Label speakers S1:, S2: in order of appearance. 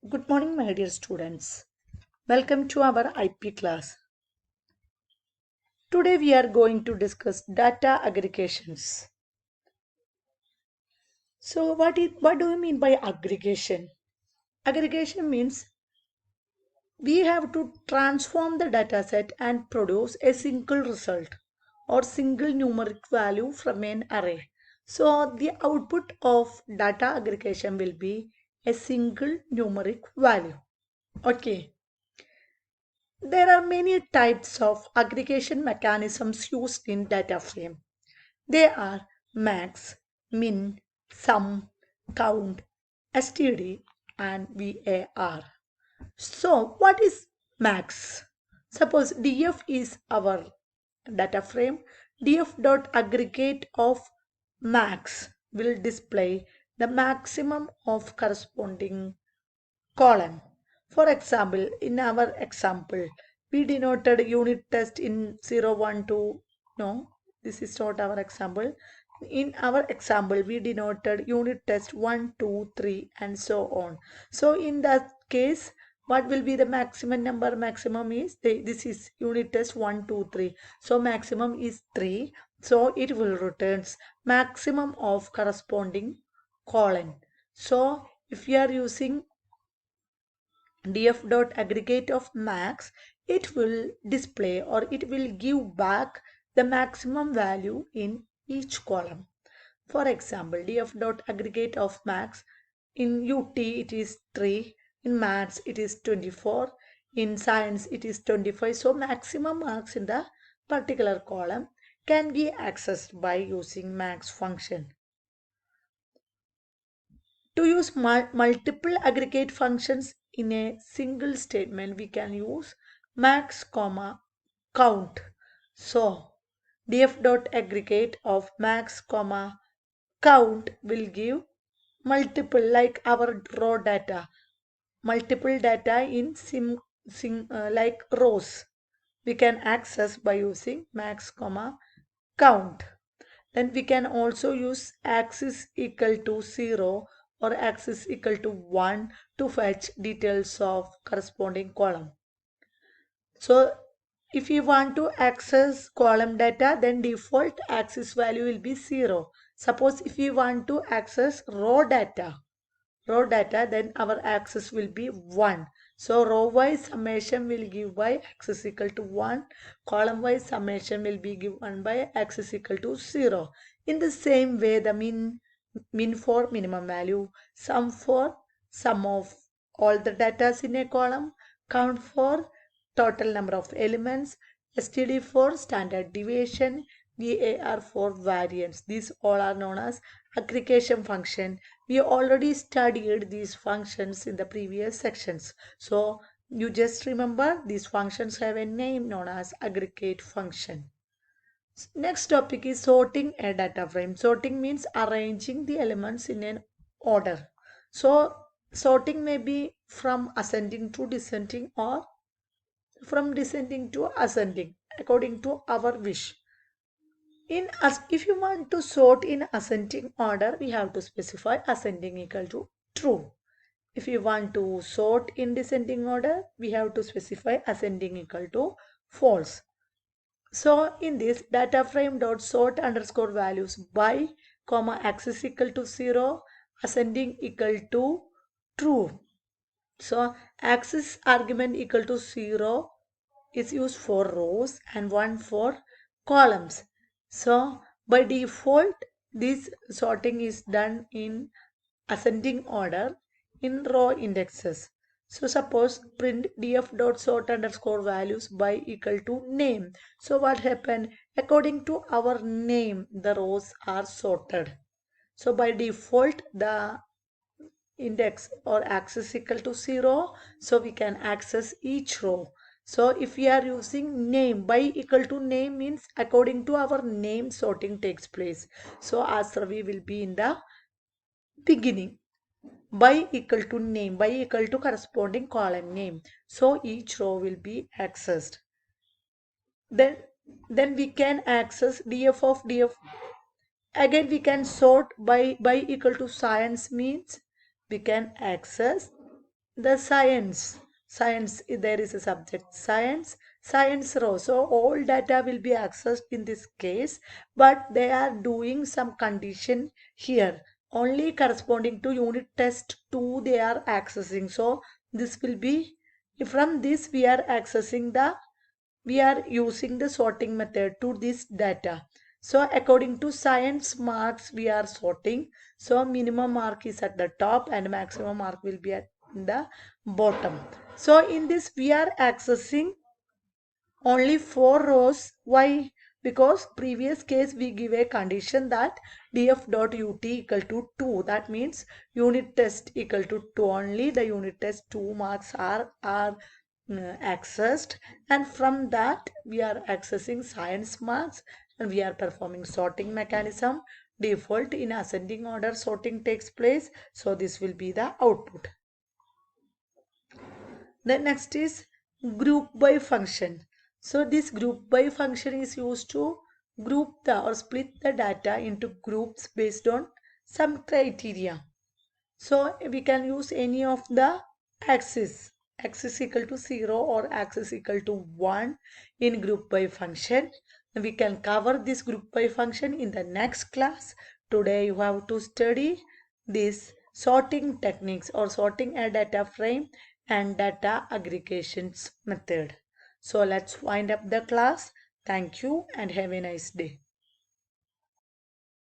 S1: Good morning, my dear students. Welcome to our IP class. Today we are going to discuss data aggregations. So what do you mean by aggregation? Aggregation means we have to transform the data set and produce a single result or single numeric value from an array. So the output of data aggregation will be a single numeric value. Okay. There are many types of aggregation mechanisms used in data frame. They are max, min, sum, count, std, and var. So what is max? Suppose df is our data frame. Df.aggregate of max will display the maximum of corresponding column. For example, in our example, we denoted unit test in 0, 1, 2. No, this is not our example. In our example, we denoted unit test 1, 2, 3, and so on. So in that case, what will be the maximum number? Maximum is, this is unit test 1, 2, 3. So maximum is 3. So it will returns maximum of corresponding column. So if you are using df.aggregate of max, it will display or it will give back the maximum value in each column. For example, df.aggregate of max in UT it is 3, in maths it is 24, in science it is 25. So maximum marks in the particular column can be accessed by using max function. To use multiple aggregate functions in a single statement, we can use max, comma, count. So, df.aggregate of max, comma, count will give multiple, like our raw data, multiple data in like rows. We can access by using max, comma, count. Then we can also use axis equal to 0 or axis equal to 1 to fetch details of corresponding column. So if you want to access column data, then default axis value will be 0. Suppose if you want to access row data, then our axis will be 1. So row wise summation will give by axis equal to 1, column wise summation will be given by axis equal to 0. In the same way, the min for minimum value, sum for sum of all the data in a column, count for total number of elements, std for standard deviation, var for variance. These all are known as aggregation function. We already studied these functions in the previous sections. So you just remember these functions have a name known as aggregate function. Next topic is sorting a data frame. Sorting means arranging the elements in an order. So sorting may be from ascending to descending or from descending to ascending according to our wish. If you want to sort in ascending order, we have to specify ascending equal to true. If you want to sort in descending order, we have to specify ascending equal to false. So in this data frame dot sort underscore values by comma axis equal to 0, ascending equal to true. So axis argument equal to 0 is used for rows and 1 for columns. So by default, this sorting is done in ascending order in row indexes. So suppose print df.sort underscore values by equal to name. So what happened? According to our name, the rows are sorted. So by default, the index or axis equal to 0, so we can access each row. So if we are using name, by equal to name means according to our name sorting takes place. So as Ravi will be in the beginning. By equal to name, by equal to corresponding column name. So each row will be accessed. Then we can access df of df. Again we can sort by equal to science means we can access the science, there is a subject science row. So all data will be accessed in this case, but they are doing some condition here. Only corresponding to unit test 2 they are accessing. So this will be, from this we are using the sorting method to this data. So according to science marks we are sorting. So minimum mark is at the top and maximum mark will be at the bottom. So in this we are accessing only 4 rows. Why? Because previous case we give a condition that df dot ut equal to 2. That means unit test equal to 2. Only the unit test 2 marks are accessed, and from that we are accessing science marks, and we are performing sorting mechanism. Default in ascending order sorting takes place. So this will be the output. The next is group by function. So this group by function is used to group the or split the data into groups based on some criteria. So we can use any of the axis equal to 0 or axis equal to 1 in group by function. We can cover this group by function in the next class. Today you have to study this sorting techniques or sorting a data frame and data aggregations method. So let's wind up the class. Thank you and have a nice day.